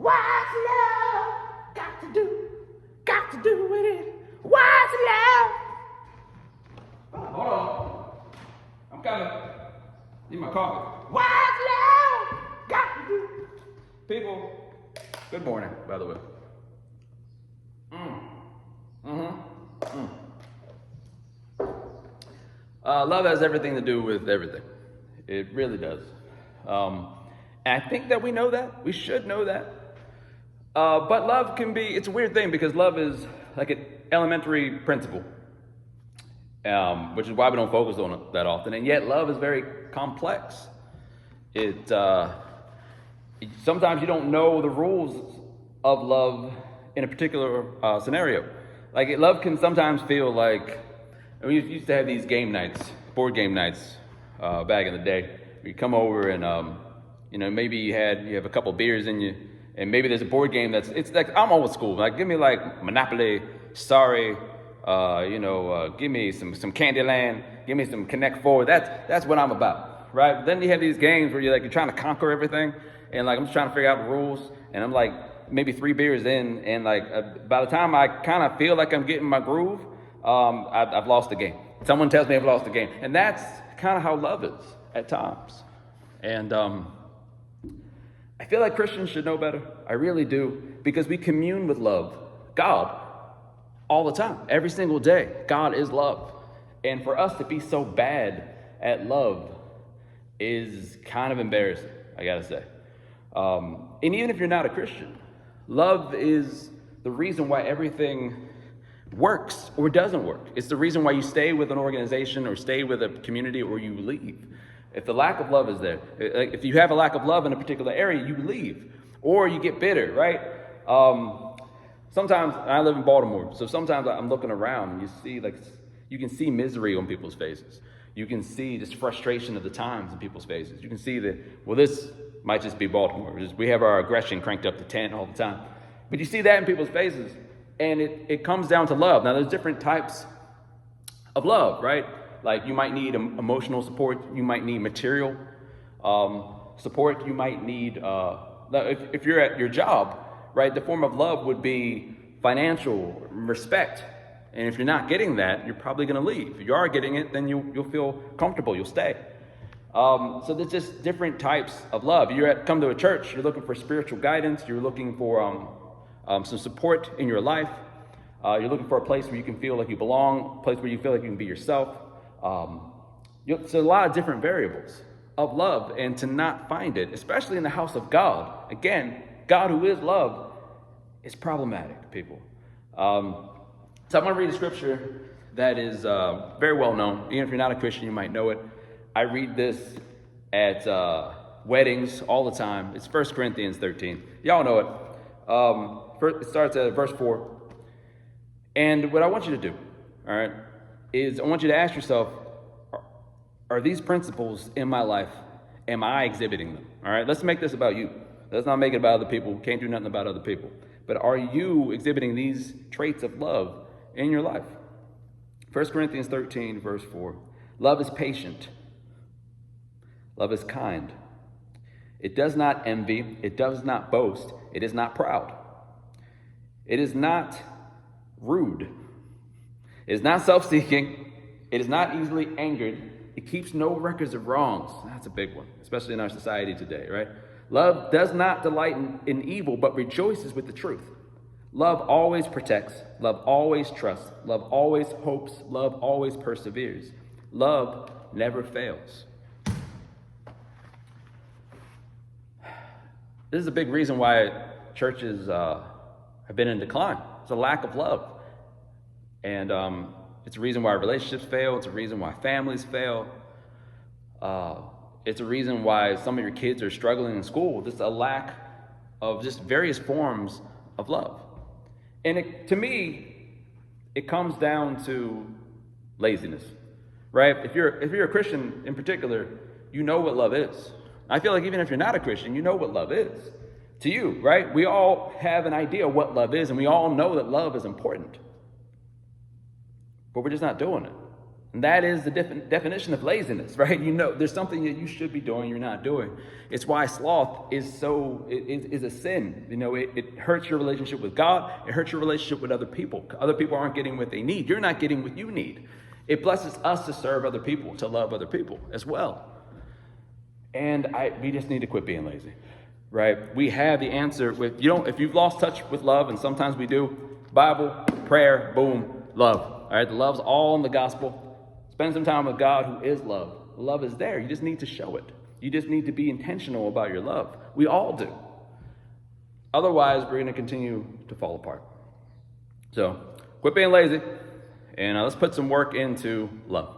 What's love got to do with it? What's love? Hold on. I'm kind of need my coffee. What's love got to do? People, good morning, by the way. Love has everything to do with everything. It really does. And I think that we know that. We should know that. But love can be, it's a weird thing because love is like an elementary principle, which is why we don't focus on it that often. And yet love is very complex. Sometimes you don't know the rules of love in a particular scenario. Like love can sometimes feel like, we used to have these game nights, board game nights, back in the day. You come over and maybe you have a couple beers in you, and maybe there's a board game it's like, I'm old school. Like give me like Monopoly, Sorry, give me some Candyland, give me some Connect Four. That's what I'm about, right? Then you have these games where you're trying to conquer everything, and like I'm just trying to figure out the rules, and I'm like maybe 3 beers in, and like by the time I kind of feel like I'm getting my groove, I've lost the game. Someone tells me I've lost the game, and that's kind of how love is at times. And I feel like Christians should know better. I really do, because we commune with love, God, all the time, every single day. God is love, and for us to be so bad at love is kind of embarrassing, I gotta say. And even if you're not a Christian, love is the reason why everything works or doesn't work. It's the reason why you stay with an organization or stay with a community or you leave. If the lack of love is there, if you have a lack of love in a particular area, you leave or you get bitter, right? Sometimes, I live in Baltimore, so sometimes I'm looking around and you can see misery on people's faces. You can see this frustration of the times in people's faces. You can see that, well, this might just be Baltimore. We have our aggression cranked up to 10 all the time. But you see that in people's faces. And it comes down to love. Now, there's different types of love, right? Like you might need emotional support. You might need material support. You might need, if you're at your job, right, the form of love would be financial respect. And if you're not getting that, you're probably going to leave. If you are getting it, then you'll feel comfortable. You'll stay. So there's just different types of love. Come to a church. You're looking for spiritual guidance. You're looking for some support in your life. You're looking for a place where you can feel like you belong, a place where you feel like you can be yourself. So a lot of different variables of love, and to not find it, especially in the house of God, again, God who is love, is problematic, people. So I'm going to read a scripture that is very well known. Even if you're not a Christian, you might know it. I read this at weddings all the time. It's 1 Corinthians 13. Y'all know it. It starts at verse 4. And what I want you to do, all right, is I want you to ask yourself, are these principles in my life, am I exhibiting them? All right, let's make this about you. Let's not make it about other people. We can't do nothing about other people. But are you exhibiting these traits of love in your life? 1 Corinthians 13, verse 4. Love is patient. Love is kind. It does not envy. It does not boast. It is not proud. It is not rude. It is not self-seeking. It is not easily angered. It keeps no records of wrongs. That's a big one, especially in our society today, right? Love does not delight in evil, but rejoices with the truth. Love always protects. Love always trusts. Love always hopes. Love always perseveres. Love never fails. This is a big reason why churches have been in decline. It's a lack of love. And it's a reason why relationships fail. It's a reason why families fail. It's a reason why some of your kids are struggling in school. Just a lack of just various forms of love. And to me, it comes down to laziness, right? If you're a Christian in particular, you know what love is. I feel like even if you're not a Christian, you know what love is to you, right? We all have an idea of what love is, and we all know that love is important. But we're just not doing it. And that is the definition of laziness, right? You know, there's something that you should be doing, you're not doing. It's why sloth is is a sin. You know, it hurts your relationship with God. It hurts your relationship with other people. Other people aren't getting what they need. You're not getting what you need. It blesses us to serve other people, to love other people as well. And we just need to quit being lazy, right? We have the answer if you've lost touch with love, and sometimes we do, Bible, prayer, boom, love. All right, the love's all in the gospel. Spend some time with God, who is love. Love is there. You just need to show it. You just need to be intentional about your love. We all do. Otherwise, we're going to continue to fall apart. So, quit being lazy, and let's put some work into love.